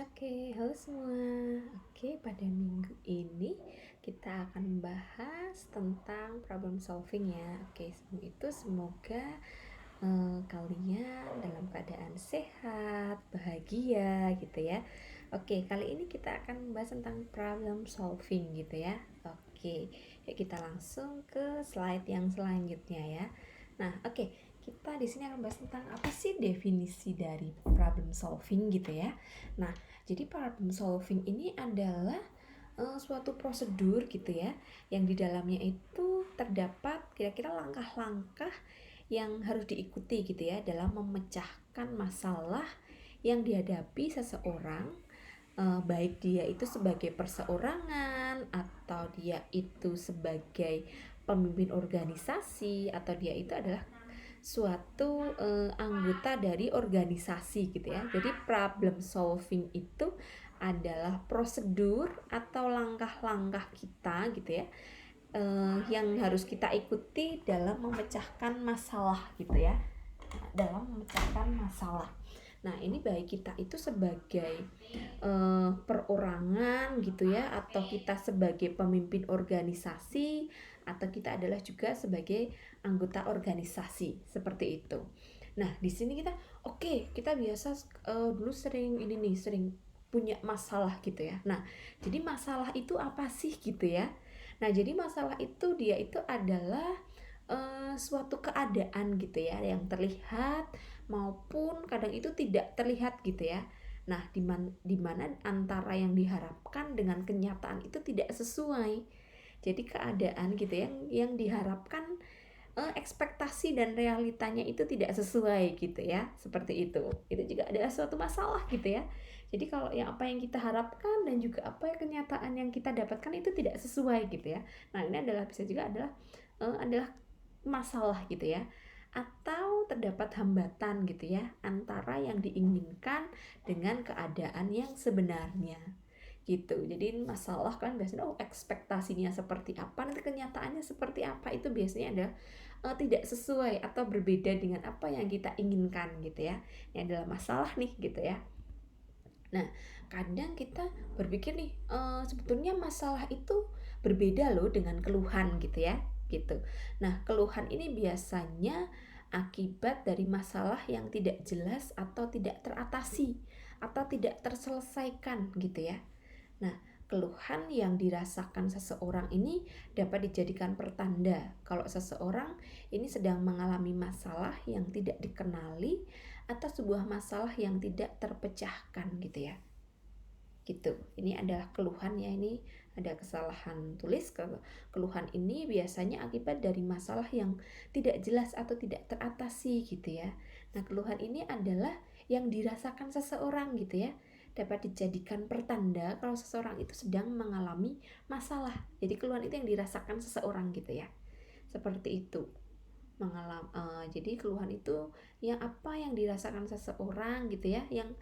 Oke, halo semua. Oke, pada minggu ini kita akan membahas tentang problem solving ya. Oke, sebelum itu semoga kalian dalam keadaan sehat, bahagia gitu ya. Oke, kali ini kita akan membahas tentang problem solving gitu ya. Oke, yuk kita langsung ke slide yang selanjutnya ya. Nah, oke, kita di sini akan bahas tentang apa sih definisi dari problem solving gitu ya. Nah, jadi problem solving ini adalah suatu prosedur gitu ya, yang di dalamnya itu terdapat kira-kira langkah-langkah yang harus diikuti gitu ya dalam memecahkan masalah yang dihadapi seseorang, baik dia itu sebagai perseorangan atau dia itu sebagai pemimpin organisasi atau dia itu adalah suatu anggota dari organisasi gitu ya. Jadi problem solving itu adalah prosedur atau langkah-langkah kita gitu ya, yang harus kita ikuti dalam memecahkan masalah gitu ya. Dalam memecahkan masalah. Nah, ini baik kita itu sebagai perorangan gitu ya, atau kita sebagai pemimpin organisasi, atau kita adalah juga sebagai anggota organisasi seperti itu. Nah, di sini kita biasa dulu sering ini nih, sering punya masalah gitu ya. Nah, jadi masalah itu apa sih gitu ya? Nah, jadi masalah itu dia itu adalah suatu keadaan gitu ya yang terlihat maupun kadang itu tidak terlihat gitu ya. Nah, di mana antara yang diharapkan dengan kenyataan itu tidak sesuai. Jadi keadaan gitu ya yang diharapkan, ekspektasi dan realitanya itu tidak sesuai gitu ya. Seperti itu. Itu juga adalah suatu masalah gitu ya. Jadi kalau yang apa yang kita harapkan dan juga apa yang kenyataan yang kita dapatkan itu tidak sesuai gitu ya. Nah, ini adalah bisa juga adalah masalah gitu ya, atau terdapat hambatan gitu ya antara yang diinginkan dengan keadaan yang sebenarnya gitu. Jadi masalah kan biasanya ekspektasinya seperti apa, nanti kenyataannya seperti apa, itu biasanya ada tidak sesuai atau berbeda dengan apa yang kita inginkan gitu ya. Ini adalah masalah nih gitu ya. Nah, kadang kita berpikir nih, sebetulnya masalah itu berbeda loh dengan keluhan gitu ya, gitu. Nah, keluhan ini biasanya akibat dari masalah yang tidak jelas atau tidak teratasi atau tidak terselesaikan gitu ya. Nah, keluhan yang dirasakan seseorang ini dapat dijadikan pertanda kalau seseorang ini sedang mengalami masalah yang tidak dikenali atau sebuah masalah yang tidak terpecahkan gitu ya. Gitu. Ini adalah keluhan ya, ini ada kesalahan tulis. Keluhan ini biasanya akibat dari masalah yang tidak jelas atau tidak teratasi gitu ya. Nah, keluhan ini adalah yang dirasakan seseorang gitu ya, dapat dijadikan pertanda kalau seseorang itu sedang mengalami masalah. Jadi keluhan itu yang dirasakan seseorang gitu ya. Seperti itu. Jadi keluhan itu yang apa yang dirasakan seseorang gitu ya, yang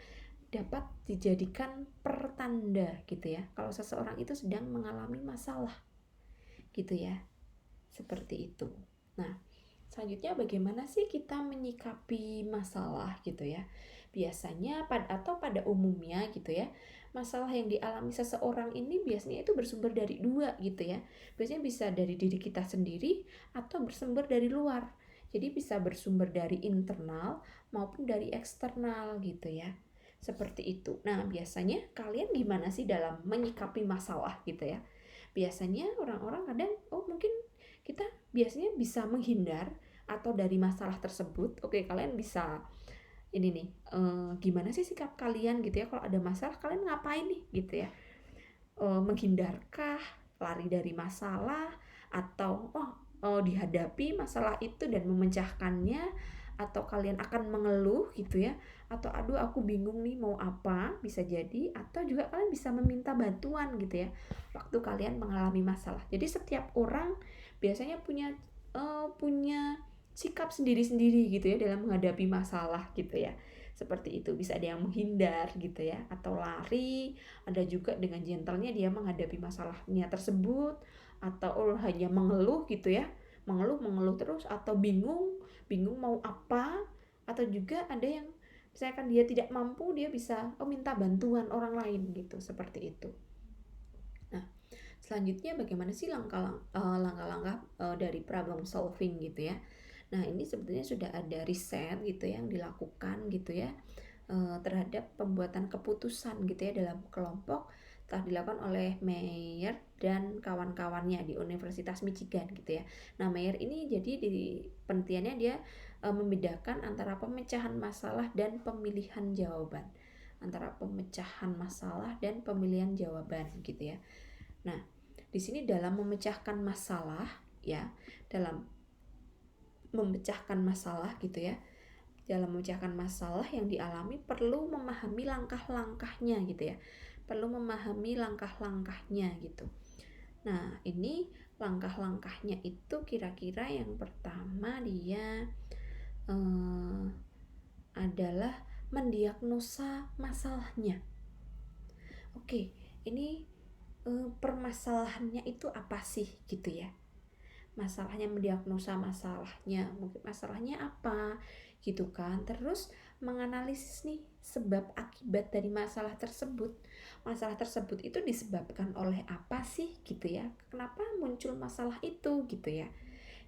dapat dijadikan pertanda gitu ya kalau seseorang itu sedang mengalami masalah gitu ya. Seperti itu. Nah, selanjutnya bagaimana sih kita menyikapi masalah gitu ya? Biasanya pada umumnya gitu ya, masalah yang dialami seseorang ini biasanya itu bersumber dari dua gitu ya. Biasanya bisa dari diri kita sendiri atau bersumber dari luar. Jadi bisa bersumber dari internal maupun dari eksternal gitu ya. Seperti itu. Nah, biasanya kalian gimana sih dalam menyikapi masalah gitu ya? Biasanya orang-orang kadang mungkin kita biasanya bisa menghindar atau dari masalah tersebut. Oke, kalian bisa ini nih, gimana sih sikap kalian gitu ya kalau ada masalah, kalian ngapain nih gitu ya? Menghindarkah, lari dari masalah, atau dihadapi masalah itu dan memecahkannya, atau kalian akan mengeluh gitu ya, atau aduh aku bingung nih mau apa, bisa jadi, atau juga kalian bisa meminta bantuan gitu ya waktu kalian mengalami masalah. Jadi setiap orang biasanya punya sikap sendiri-sendiri gitu ya dalam menghadapi masalah gitu ya. Seperti itu, bisa ada yang menghindar gitu ya, atau lari, ada juga dengan gentlenya dia menghadapi masalahnya tersebut, atau hanya mengeluh gitu ya, mengeluh terus, atau bingung mau apa, atau juga ada yang misalkan dia tidak mampu, dia bisa minta bantuan orang lain gitu, seperti itu. Nah, selanjutnya bagaimana sih langkah-langkah dari problem solving gitu ya. Nah, ini sebetulnya sudah ada riset gitu yang dilakukan gitu ya, terhadap pembuatan keputusan gitu ya dalam kelompok, telah dilakukan oleh Meyer dan kawan-kawannya di Universitas Michigan gitu ya. Nah, Meyer ini jadi di penelitiannya dia membedakan antara pemecahan masalah dan pemilihan jawaban. Antara pemecahan masalah dan pemilihan jawaban gitu ya. Nah, di sini dalam memecahkan masalah ya, dalam memecahkan masalah gitu ya. Dalam memecahkan masalah yang dialami perlu memahami langkah-langkahnya gitu ya. Perlu memahami langkah-langkahnya gitu. Nah, ini langkah-langkahnya itu kira-kira yang pertama dia adalah mendiagnosa masalahnya. Oke, ini permasalahannya itu apa sih gitu ya. Masalahnya, mendiagnosa masalahnya, mungkin masalahnya apa gitu kan. Terus menganalisis nih sebab akibat dari masalah tersebut. Masalah tersebut itu disebabkan oleh apa sih gitu ya, kenapa muncul masalah itu gitu ya.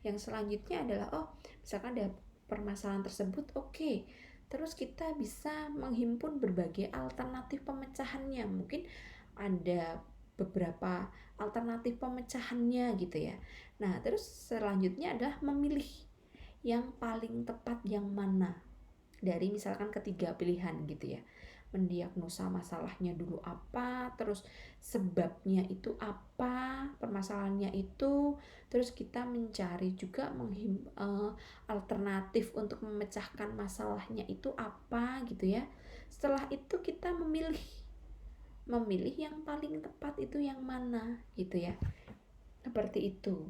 Yang selanjutnya adalah misalkan ada permasalahan tersebut, oke, terus kita bisa menghimpun berbagai alternatif pemecahannya. Mungkin ada beberapa alternatif pemecahannya gitu ya. Nah, terus selanjutnya adalah memilih yang paling tepat yang mana dari misalkan ketiga pilihan gitu ya. Mendiagnosa masalahnya dulu apa, terus sebabnya itu apa, permasalahannya itu, terus kita mencari juga alternatif untuk memecahkan masalahnya itu apa gitu ya. Setelah itu kita memilih yang paling tepat itu yang mana gitu ya, seperti itu.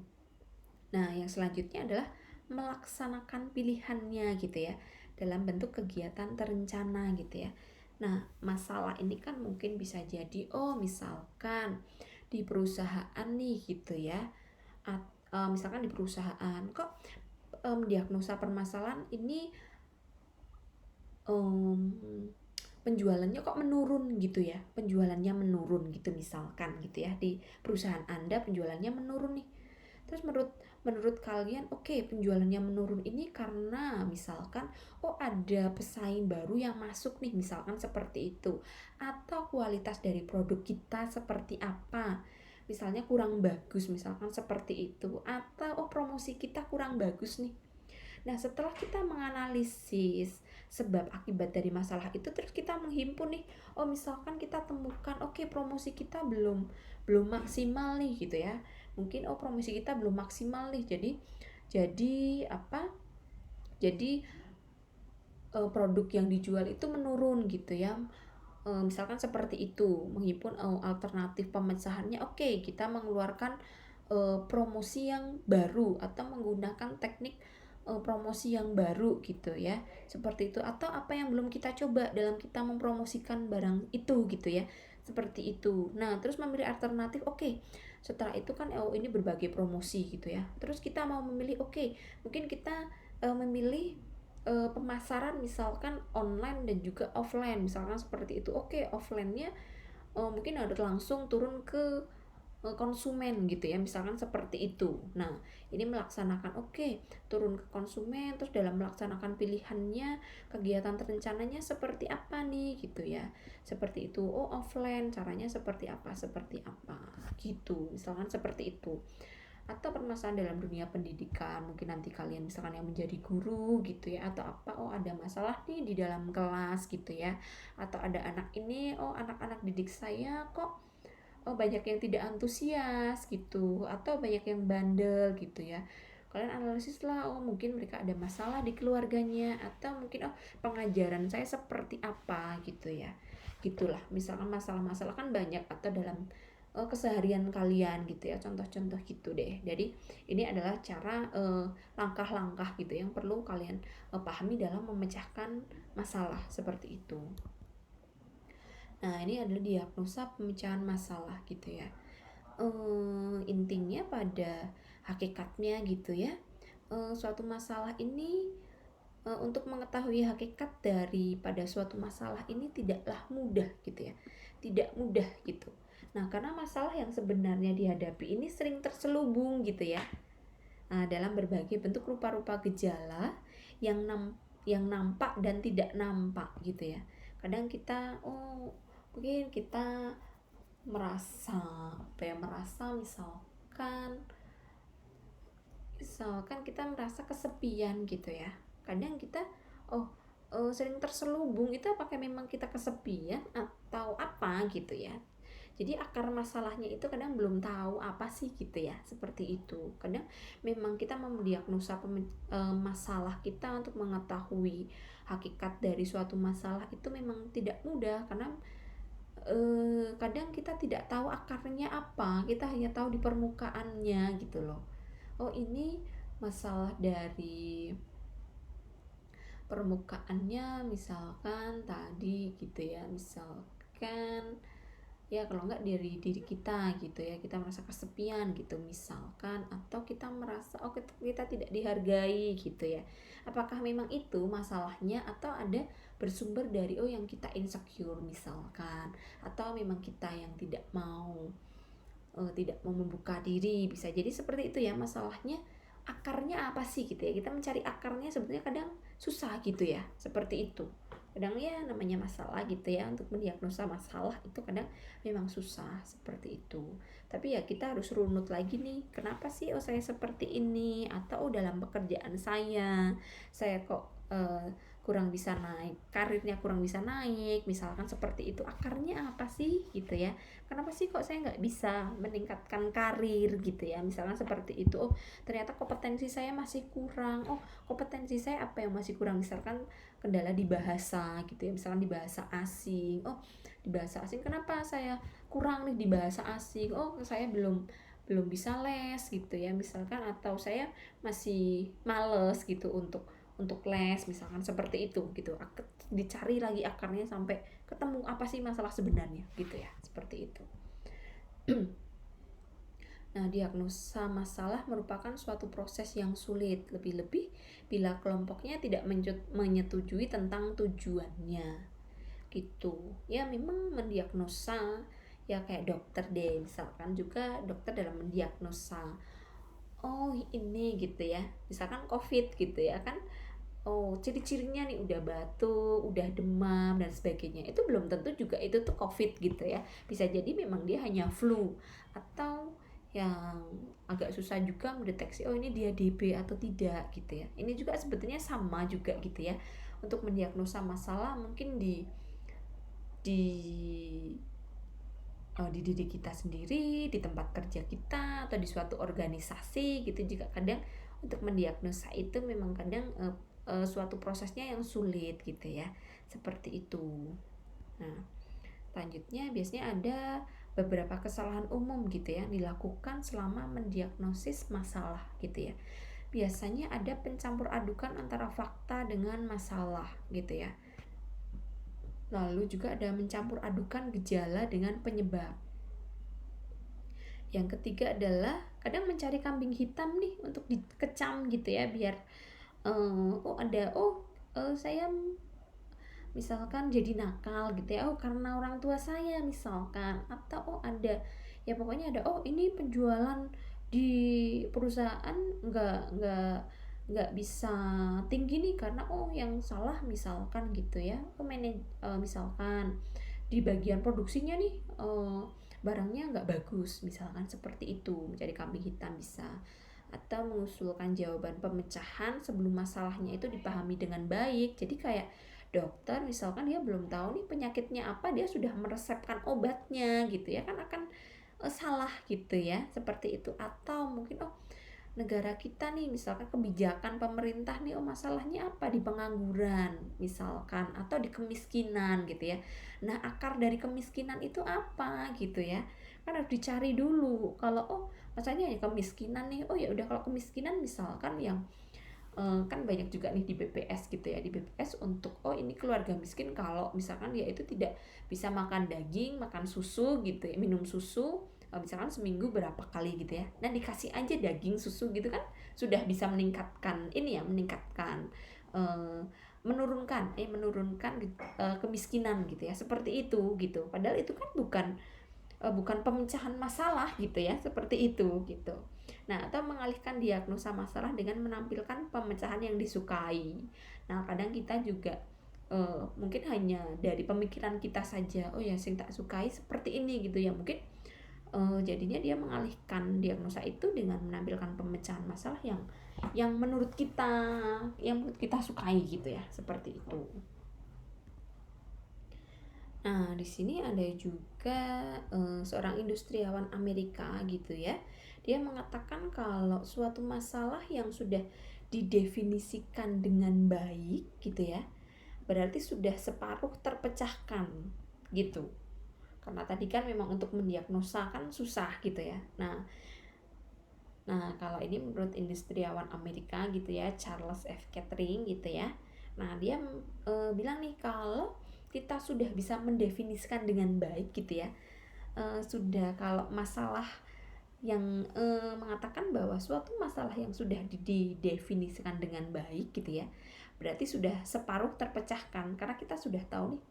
Nah, yang selanjutnya adalah melaksanakan pilihannya gitu ya, dalam bentuk kegiatan terencana gitu ya. Nah, masalah ini kan mungkin bisa jadi misalkan di perusahaan nih gitu ya. Misalkan di perusahaan kok diagnosa permasalahan ini penjualannya kok menurun gitu ya. Penjualannya menurun gitu misalkan gitu ya. Di perusahaan Anda penjualannya menurun nih. Terus menurut kalian, oke, penjualannya menurun ini karena misalkan ada pesaing baru yang masuk nih, misalkan seperti itu. Atau kualitas dari produk kita seperti apa? Misalnya kurang bagus, misalkan seperti itu. Atau promosi kita kurang bagus nih. Nah, setelah kita menganalisis sebab akibat dari masalah itu, terus kita menghimpun nih, misalkan kita temukan, oke, promosi kita belum maksimal nih gitu ya. Mungkin promosi kita belum maksimal nih. Jadi apa? Jadi produk yang dijual itu menurun gitu ya. Misalkan seperti itu, menghimpun alternatif pemecahannya. Oke, kita mengeluarkan promosi yang baru atau menggunakan teknik promosi yang baru gitu ya, seperti itu. Atau apa yang belum kita coba dalam kita mempromosikan barang itu gitu ya, seperti itu. Nah, terus memilih alternatif. Oke, setelah itu kan ini berbagai promosi gitu ya, terus kita mau memilih, oke, mungkin kita memilih pemasaran misalkan online dan juga offline, misalkan seperti itu. Oke, offline-nya mungkin ada langsung turun ke konsumen gitu ya, misalkan seperti itu. Nah, ini melaksanakan, turun ke konsumen, terus dalam melaksanakan pilihannya, kegiatan terencananya seperti apa nih gitu ya, seperti itu. Offline caranya seperti apa gitu, misalkan seperti itu. Atau permasalahan dalam dunia pendidikan, mungkin nanti kalian misalkan yang menjadi guru gitu ya, atau apa, ada masalah nih di dalam kelas gitu ya, atau ada anak ini, anak-anak didik saya kok banyak yang tidak antusias gitu, atau banyak yang bandel gitu ya. Kalian analisis lah, mungkin mereka ada masalah di keluarganya, atau mungkin pengajaran saya seperti apa gitu ya. Gitulah, misalkan masalah-masalah kan banyak, atau dalam keseharian kalian gitu ya, contoh-contoh gitu deh. Jadi ini adalah cara langkah-langkah gitu yang perlu kalian pahami dalam memecahkan masalah seperti itu. Nah, ini adalah diagnosa pemecahan masalah gitu ya. Intinya pada hakikatnya gitu ya, suatu masalah ini untuk mengetahui hakikat daripada suatu masalah ini tidaklah mudah gitu ya, tidak mudah gitu. Nah, karena masalah yang sebenarnya dihadapi ini sering terselubung gitu ya, dalam berbagai bentuk rupa-rupa gejala yang nampak dan tidak nampak gitu ya. Kadang kita mungkin kita merasa misalkan kita merasa kesepian gitu ya. Kadang kita sering terselubung, itu apakah memang kita kesepian atau apa gitu ya. Jadi akar masalahnya itu kadang belum tahu apa sih gitu ya, seperti itu. Kadang memang kita mendiagnosa masalah kita untuk mengetahui hakikat dari suatu masalah itu memang tidak mudah, karena kadang kita tidak tahu akarnya apa, kita hanya tahu di permukaannya gitu loh. Oh, ini masalah dari permukaannya misalkan tadi gitu ya, misalkan ya kalau enggak dari diri kita gitu ya, kita merasa kesepian gitu misalkan, atau kita merasa kita tidak dihargai gitu ya. Apakah memang itu masalahnya, atau ada bersumber dari yang kita insecure misalkan, atau memang kita yang tidak mau membuka diri, bisa jadi seperti itu ya. Masalahnya akarnya apa sih gitu ya, kita mencari akarnya sebenarnya kadang susah gitu ya, seperti itu. Kadang ya namanya masalah gitu ya, untuk mendiagnosa masalah itu kadang memang susah seperti itu. Tapi ya kita harus runut lagi nih, kenapa sih saya seperti ini, atau dalam pekerjaan saya kok kurang bisa naik, karirnya kurang bisa naik misalkan, seperti itu. Akarnya apa sih gitu ya, kenapa sih kok saya nggak bisa meningkatkan karir gitu ya, misalkan seperti itu. Ternyata kompetensi saya masih kurang. Kompetensi saya apa yang masih kurang, misalkan kendala di bahasa gitu ya, misalkan di bahasa asing. Di bahasa asing kenapa saya kurang nih di bahasa asing, saya belum bisa les gitu ya misalkan, atau saya masih males gitu untuk les misalkan, seperti itu gitu. Dicari lagi akarnya sampai ketemu apa sih masalah sebenarnya gitu ya, seperti itu. Nah, diagnosa masalah merupakan suatu proses yang sulit, lebih-lebih bila kelompoknya tidak menyetujui tentang tujuannya gitu ya. Memang mendiagnosa ya kayak dokter deh, misalkan juga dokter dalam mendiagnosa ini gitu ya, misalkan COVID gitu ya kan, ciri-cirinya nih udah batuk, udah demam dan sebagainya, itu belum tentu juga itu tuh COVID gitu ya, bisa jadi memang dia hanya flu. Atau yang agak susah juga mendeteksi ini dia DB atau tidak gitu ya. Ini juga sebetulnya sama juga gitu ya, untuk mendiagnosa masalah mungkin di diri kita sendiri, di tempat kerja kita, atau di suatu organisasi gitu juga. Kadang untuk mendiagnosa itu memang kadang suatu prosesnya yang sulit gitu ya, seperti itu. Nah, selanjutnya biasanya ada beberapa kesalahan umum gitu ya, dilakukan selama mendiagnosis masalah gitu ya. Biasanya ada pencampur adukan antara fakta dengan masalah gitu ya. Lalu juga ada mencampur adukan gejala dengan penyebab. Yang ketiga adalah kadang mencari kambing hitam nih untuk dikecam gitu ya, biar saya misalkan jadi nakal gitu ya, karena orang tua saya misalkan, atau ada ya pokoknya ada ini penjualan di perusahaan nggak bisa tinggi nih karena yang salah misalkan gitu ya. Misalkan di bagian produksinya nih barangnya nggak bagus misalkan, seperti itu. Mencari kambing hitam bisa. Atau mengusulkan jawaban pemecahan sebelum masalahnya itu dipahami dengan baik. Jadi kayak dokter misalkan dia belum tahu nih penyakitnya apa, dia sudah meresepkan obatnya gitu ya, kan akan salah gitu ya, seperti itu. Atau mungkin negara kita nih misalkan kebijakan pemerintah nih masalahnya apa, di pengangguran misalkan, atau di kemiskinan gitu ya. Nah, akar dari kemiskinan itu apa gitu ya, kan harus dicari dulu. Kalau masalahnya ya kemiskinan nih, ya udah, kalau kemiskinan misalkan yang kan banyak juga nih di BPS gitu ya, di BPS untuk ini keluarga miskin kalau misalkan dia itu tidak bisa makan daging, makan susu gitu ya, minum susu misalkan seminggu berapa kali gitu ya. Nah, dikasih aja daging susu gitu kan, sudah bisa meningkatkan uh, menurunkan kemiskinan gitu ya, seperti itu gitu. Padahal itu kan bukan pemecahan masalah gitu ya, seperti itu gitu. Nah, atau mengalihkan diagnosa masalah dengan menampilkan pemecahan yang disukai. Nah, kadang kita juga mungkin hanya dari pemikiran kita saja, oh ya sing tak sukai seperti ini gitu ya, mungkin jadinya dia mengalihkan diagnosa itu dengan menampilkan pemecahan masalah yang menurut kita sukai gitu ya, seperti itu. Nah, di sini ada juga seorang industriawan Amerika gitu ya. Dia mengatakan kalau suatu masalah yang sudah didefinisikan dengan baik gitu ya, berarti sudah separuh terpecahkan gitu. Karena tadi kan memang untuk mendiagnosa kan susah gitu ya. Nah, kalau ini menurut industriawan Amerika gitu ya, Charles F. Kettering gitu ya. Nah, dia bilang nih, kalau kita sudah bisa mendefinisikan dengan baik gitu ya, sudah kalau masalah yang mengatakan bahwa suatu masalah yang sudah didefinisikan dengan baik gitu ya, berarti sudah separuh terpecahkan karena kita sudah tahu nih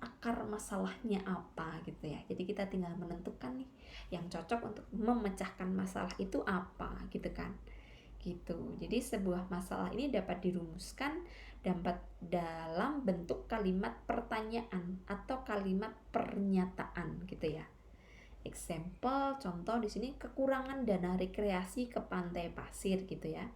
akar masalahnya apa gitu ya. Jadi kita tinggal menentukan nih yang cocok untuk memecahkan masalah itu apa gitu kan. Gitu. Jadi sebuah masalah ini dapat dirumuskan dalam bentuk kalimat pertanyaan atau kalimat pernyataan gitu ya. Example, contoh di sini, kekurangan dana rekreasi ke pantai pasir gitu ya.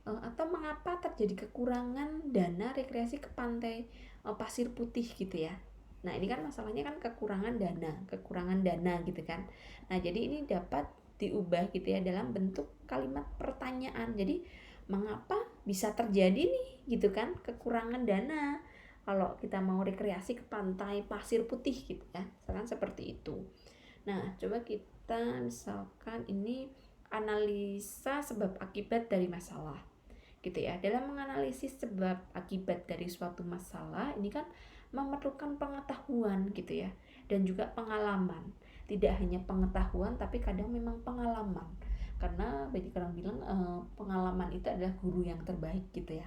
Atau mengapa terjadi kekurangan dana rekreasi ke pantai pasir putih gitu ya. Nah, ini kan masalahnya kan kekurangan dana gitu kan. Nah, jadi ini dapat diubah gitu ya dalam bentuk kalimat pertanyaan. Jadi, mengapa bisa terjadi nih gitu kan kekurangan dana kalau kita mau rekreasi ke pantai pasir putih gitu ya. Misalkan seperti itu. Nah, coba kita misalkan ini analisa sebab akibat dari masalah gitu ya. Dalam menganalisis sebab akibat dari suatu masalah ini kan memerlukan pengetahuan gitu ya, dan juga pengalaman. Tidak hanya pengetahuan tapi kadang memang pengalaman, karena banyak orang bilang pengalaman itu adalah guru yang terbaik gitu ya,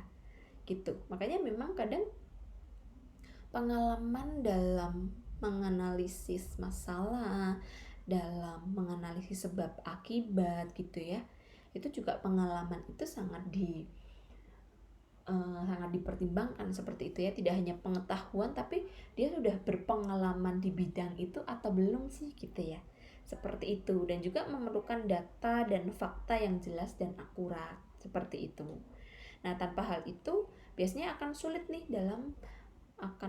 gitu. Makanya memang kadang pengalaman dalam menganalisis masalah, dalam menganalisis sebab akibat gitu ya, itu juga pengalaman itu sangat dipertimbangkan seperti itu ya. Tidak hanya pengetahuan tapi dia sudah berpengalaman di bidang itu atau belum sih gitu ya, seperti itu. Dan juga memerlukan data dan fakta yang jelas dan akurat seperti itu. Nah, tanpa hal itu biasanya akan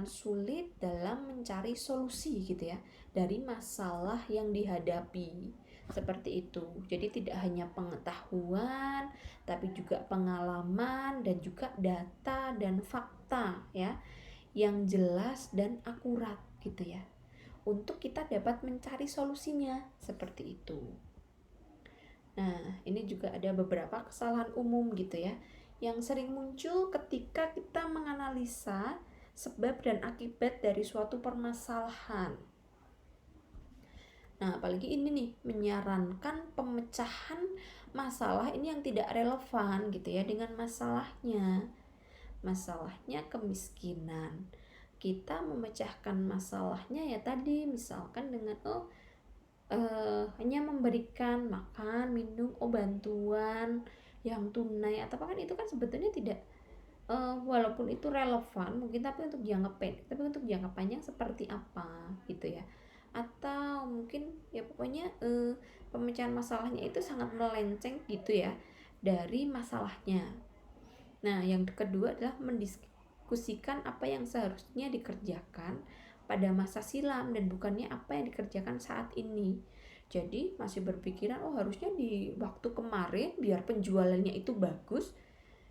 sulit dalam mencari solusi gitu ya dari masalah yang dihadapi, seperti itu. Jadi tidak hanya pengetahuan tapi juga pengalaman dan juga data dan fakta ya yang jelas dan akurat gitu ya, untuk kita dapat mencari solusinya, seperti itu. Nah, ini juga ada beberapa kesalahan umum gitu ya yang sering muncul ketika kita menganalisa sebab dan akibat dari suatu permasalahan. Nah, apalagi ini nih, menyarankan pemecahan masalah ini yang tidak relevan gitu ya dengan masalahnya. Masalahnya kemiskinan. Kita memecahkan masalahnya ya tadi misalkan dengan hanya memberikan makan, minum, bantuan yang tunai atau kan itu kan sebetulnya tidak walaupun itu relevan mungkin tapi untuk jangka pendek, tapi untuk jangka panjang seperti apa gitu ya. Atau mungkin ya pokoknya pemecahan masalahnya itu sangat melenceng gitu ya dari masalahnya. Nah, yang kedua adalah mendiskusikan apa yang seharusnya dikerjakan pada masa silam dan bukannya apa yang dikerjakan saat ini. Jadi masih berpikiran harusnya di waktu kemarin biar penjualannya itu bagus,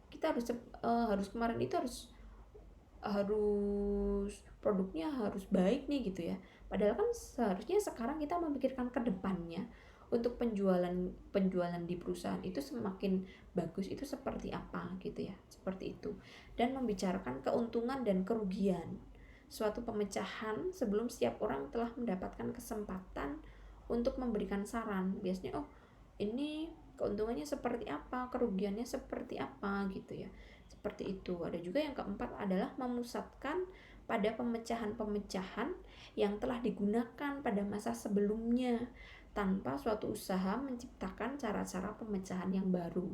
kita harus kemarin itu harus produknya harus baik nih gitu ya. Padahal kan seharusnya sekarang kita memikirkan ke depannya untuk penjualan di perusahaan itu semakin bagus itu seperti apa gitu ya, seperti itu. Dan membicarakan keuntungan dan kerugian suatu pemecahan sebelum setiap orang telah mendapatkan kesempatan untuk memberikan saran. Biasanya ini keuntungannya seperti apa, kerugiannya seperti apa gitu ya. Seperti itu. Ada juga yang keempat adalah memusatkan pada pemecahan-pemecahan yang telah digunakan pada masa sebelumnya tanpa suatu usaha menciptakan cara-cara pemecahan yang baru.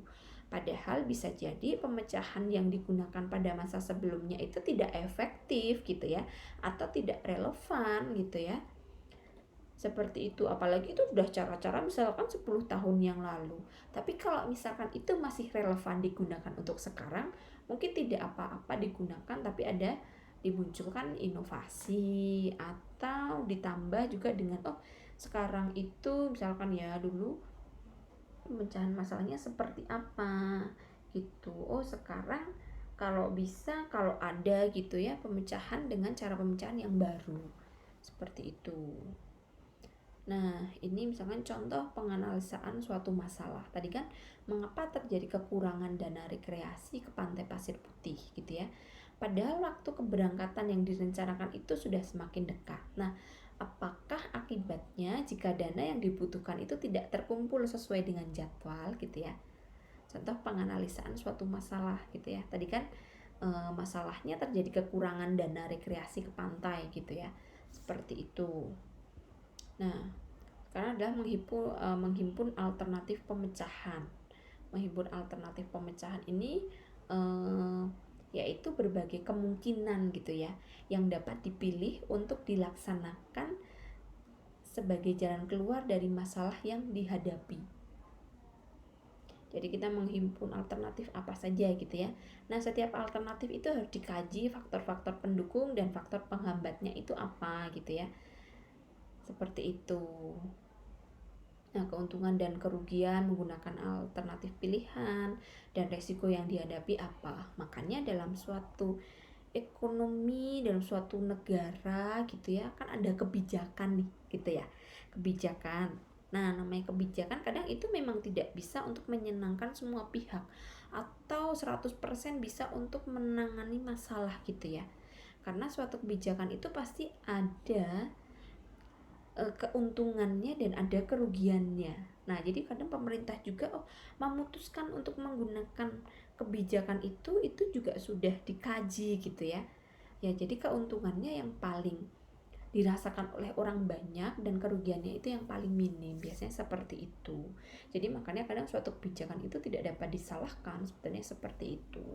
Padahal bisa jadi pemecahan yang digunakan pada masa sebelumnya itu tidak efektif gitu ya, atau tidak relevan gitu ya. Seperti itu, apalagi itu sudah cara-cara misalkan 10 tahun yang lalu. Tapi kalau misalkan itu masih relevan digunakan untuk sekarang, mungkin tidak apa-apa digunakan, tapi ada dimunculkan inovasi atau ditambah juga dengan sekarang itu misalkan ya dulu pemecahan masalahnya seperti apa gitu. Sekarang kalau bisa, kalau ada gitu ya pemecahan dengan cara pemecahan yang baru. Seperti itu. Nah, ini misalkan contoh penganalisaan suatu masalah. Tadi kan mengapa terjadi kekurangan dana rekreasi ke Pantai Pasir Putih gitu ya. Padahal waktu keberangkatan yang direncanakan itu sudah semakin dekat. Nah, apakah akibatnya jika dana yang dibutuhkan itu tidak terkumpul sesuai dengan jadwal gitu ya. Contoh penganalisaan suatu masalah gitu ya. Tadi kan masalahnya terjadi kekurangan dana rekreasi ke pantai gitu ya. Seperti itu. Nah, karena adalah menghimpun alternatif pemecahan. Menghimpun alternatif pemecahan ini yaitu berbagai kemungkinan gitu ya yang dapat dipilih untuk dilaksanakan sebagai jalan keluar dari masalah yang dihadapi. Jadi kita menghimpun alternatif apa saja gitu ya. Nah, setiap alternatif itu harus dikaji faktor-faktor pendukung dan faktor penghambatnya itu apa gitu ya. Seperti itu. Nah, keuntungan dan kerugian menggunakan alternatif pilihan dan resiko yang dihadapi apa. Makanya dalam suatu ekonomi, dalam suatu negara gitu ya, kan ada kebijakan nih gitu ya. Kebijakan. Nah, namanya kebijakan kadang itu memang tidak bisa untuk menyenangkan semua pihak atau 100% bisa untuk menangani masalah gitu ya. Karena suatu kebijakan itu pasti ada keuntungannya dan ada kerugiannya. Nah, jadi kadang pemerintah juga memutuskan untuk menggunakan kebijakan itu juga sudah dikaji gitu ya. Ya, jadi keuntungannya yang paling dirasakan oleh orang banyak dan kerugiannya itu yang paling minim. Biasanya seperti itu. Jadi makanya kadang suatu kebijakan itu tidak dapat disalahkan, sebenarnya seperti itu.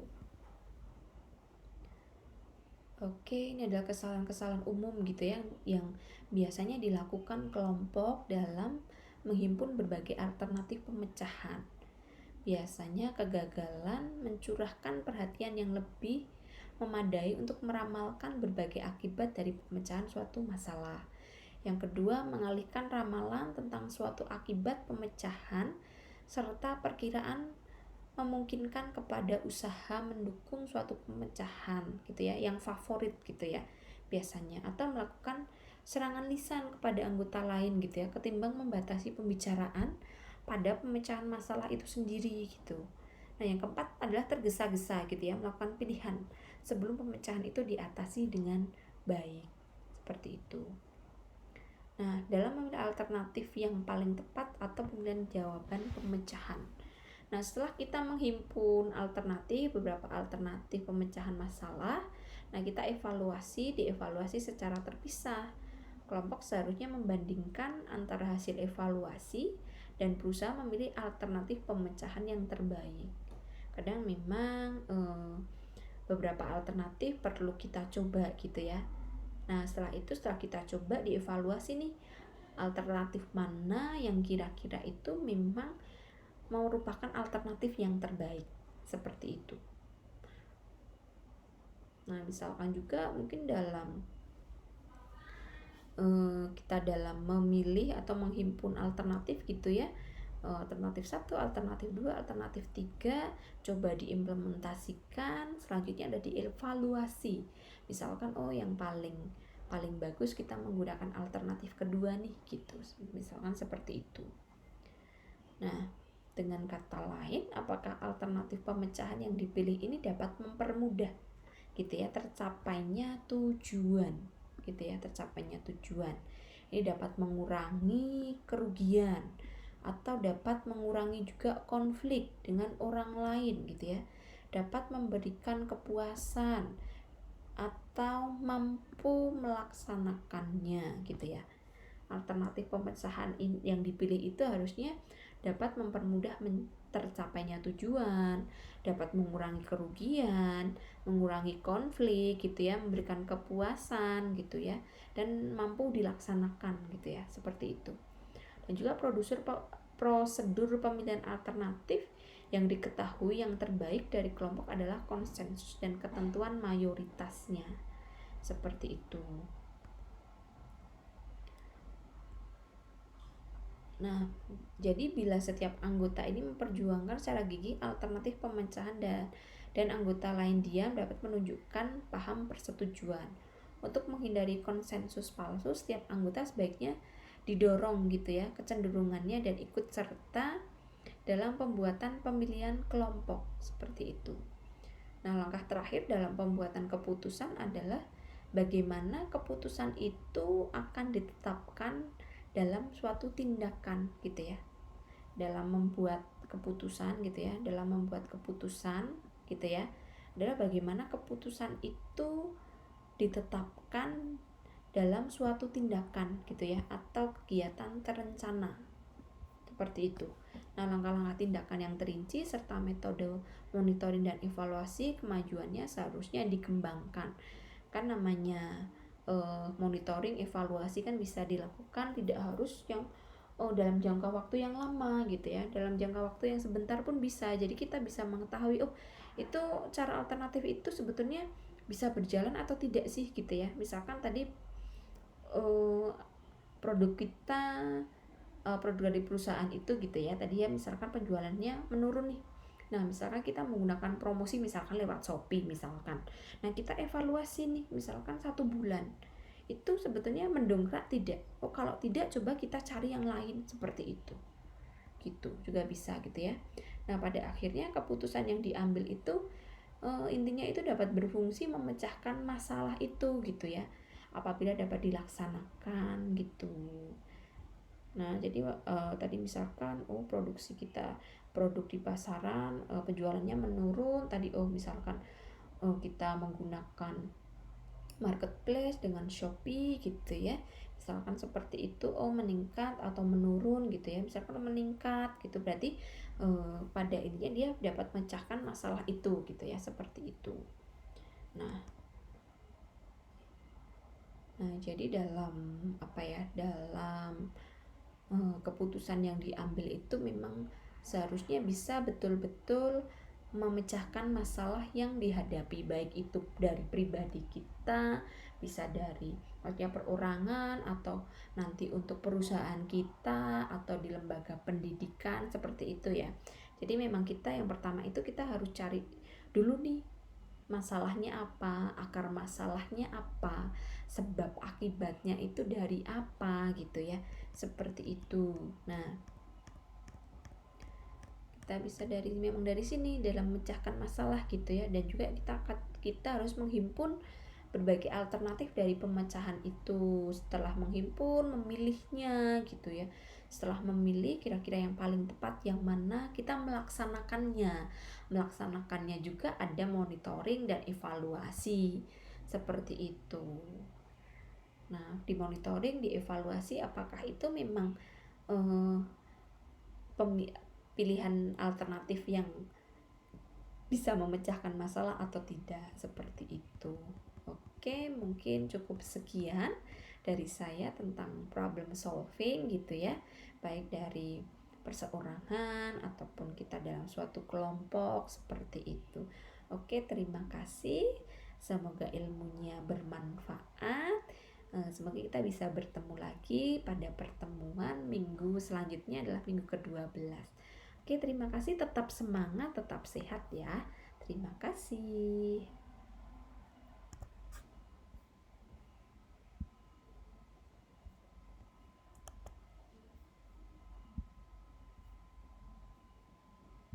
Oke, ini adalah kesalahan-kesalahan umum gitu ya yang biasanya dilakukan kelompok dalam menghimpun berbagai alternatif pemecahan. Biasanya kegagalan mencurahkan perhatian yang lebih memadai untuk meramalkan berbagai akibat dari pemecahan suatu masalah. Yang kedua, mengalihkan ramalan tentang suatu akibat pemecahan serta perkiraan memungkinkan kepada usaha mendukung suatu pemecahan gitu ya yang favorit gitu ya biasanya, atau melakukan serangan lisan kepada anggota lain gitu ya ketimbang membatasi pembicaraan pada pemecahan masalah itu sendiri gitu. Nah, yang keempat adalah tergesa-gesa gitu ya melakukan pilihan sebelum pemecahan itu diatasi dengan baik. Seperti itu. Nah, dalam memilih alternatif yang paling tepat atau pemilihan jawaban pemecahan. Nah, setelah kita menghimpun beberapa alternatif pemecahan masalah, nah kita dievaluasi secara terpisah. Kelompok seharusnya membandingkan antara hasil evaluasi dan berusaha memilih alternatif pemecahan yang terbaik. Kadang memang beberapa alternatif perlu kita coba gitu ya. Nah, setelah kita coba dievaluasi nih, alternatif mana yang kira-kira itu memang merupakan alternatif yang terbaik, seperti itu. Nah, misalkan juga mungkin kita dalam memilih atau menghimpun alternatif gitu ya, alternatif 1, alternatif 2, alternatif 3 coba diimplementasikan, selanjutnya ada dievaluasi. Misalkan yang paling bagus kita menggunakan alternatif kedua nih gitu, misalkan seperti itu. Nah, dengan kata lain, apakah alternatif pemecahan yang dipilih ini dapat mempermudah gitu ya tercapainya tujuan gitu ya, tercapainya tujuan. Ini dapat mengurangi kerugian atau dapat mengurangi juga konflik dengan orang lain gitu ya, dapat memberikan kepuasan atau mampu melaksanakannya gitu ya. Alternatif pemecahan yang dipilih itu harusnya dapat mempermudah tercapainya tujuan, dapat mengurangi kerugian, mengurangi konflik gitu ya, memberikan kepuasan gitu ya, dan mampu dilaksanakan gitu ya, seperti itu. Dan juga prosedur pemilihan alternatif yang diketahui yang terbaik dari kelompok adalah konsensus dan ketentuan mayoritasnya, seperti itu. Nah, jadi bila setiap anggota ini memperjuangkan secara gigih alternatif pemecahan dan anggota lain diam, dapat menunjukkan paham persetujuan. Untuk menghindari konsensus palsu, setiap anggota sebaiknya didorong gitu ya kecenderungannya dan ikut serta dalam pembuatan pemilihan kelompok, seperti itu. Nah, langkah terakhir dalam pembuatan keputusan adalah bagaimana keputusan itu akan ditetapkan dalam suatu tindakan gitu ya. Dalam membuat keputusan gitu ya, dalam membuat keputusan gitu ya, adalah bagaimana keputusan itu ditetapkan dalam suatu tindakan gitu ya, atau kegiatan terencana, seperti itu. Nah, langkah-langkah tindakan yang terinci serta metode monitoring dan evaluasi kemajuannya seharusnya dikembangkan. Kan namanya monitoring, evaluasi kan bisa dilakukan, tidak harus yang dalam jangka waktu yang lama gitu ya, dalam jangka waktu yang sebentar pun bisa. Jadi kita bisa mengetahui itu cara alternatif itu sebetulnya bisa berjalan atau tidak sih gitu ya. Misalkan tadi produk kita, produk dari perusahaan itu gitu ya, tadi ya misalkan penjualannya menurun nih. Nah, misalkan kita menggunakan promosi misalkan lewat Shopee misalkan. Nah, kita evaluasi nih misalkan 1 bulan. Itu sebetulnya mendongkrak tidak? Kalau tidak, coba kita cari yang lain, seperti itu. Gitu juga bisa gitu ya. Nah, pada akhirnya keputusan yang diambil itu intinya itu dapat berfungsi memecahkan masalah itu gitu ya. Apabila dapat dilaksanakan gitu. Nah, jadi tadi misalkan produksi kita, produk di pasaran penjualannya menurun tadi, misalkan kita menggunakan marketplace dengan Shopee gitu ya. Misalkan seperti itu, meningkat atau menurun gitu ya. Misalkan meningkat gitu berarti pada intinya dia dapat memecahkan masalah itu gitu ya, seperti itu. Nah, jadi dalam dalam keputusan yang diambil itu memang seharusnya bisa betul-betul memecahkan masalah yang dihadapi, baik itu dari pribadi kita, bisa dari perorangan, atau nanti untuk perusahaan kita, atau di lembaga pendidikan, seperti itu ya. Jadi memang kita yang pertama itu kita harus cari dulu nih masalahnya apa, akar masalahnya apa, sebab akibatnya itu dari apa gitu ya, seperti itu. Nah, kita bisa memang dari sini dalam memecahkan masalah gitu ya, dan juga kita harus menghimpun berbagai alternatif dari pemecahan itu. Setelah menghimpun, memilihnya gitu ya. Setelah memilih kira-kira yang paling tepat yang mana, kita melaksanakannya juga ada monitoring dan evaluasi, seperti itu. Nah, di monitoring, di evaluasi apakah itu memang pilihan alternatif yang bisa memecahkan masalah atau tidak, seperti itu. Oke, mungkin cukup sekian dari saya tentang problem solving gitu ya, baik dari perseorangan ataupun kita dalam suatu kelompok, seperti itu. Oke, terima kasih. Semoga ilmunya bermanfaat. Semoga kita bisa bertemu lagi pada pertemuan minggu selanjutnya, adalah minggu ke-12. Oke, terima kasih. Tetap semangat, tetap sehat ya. Terima kasih.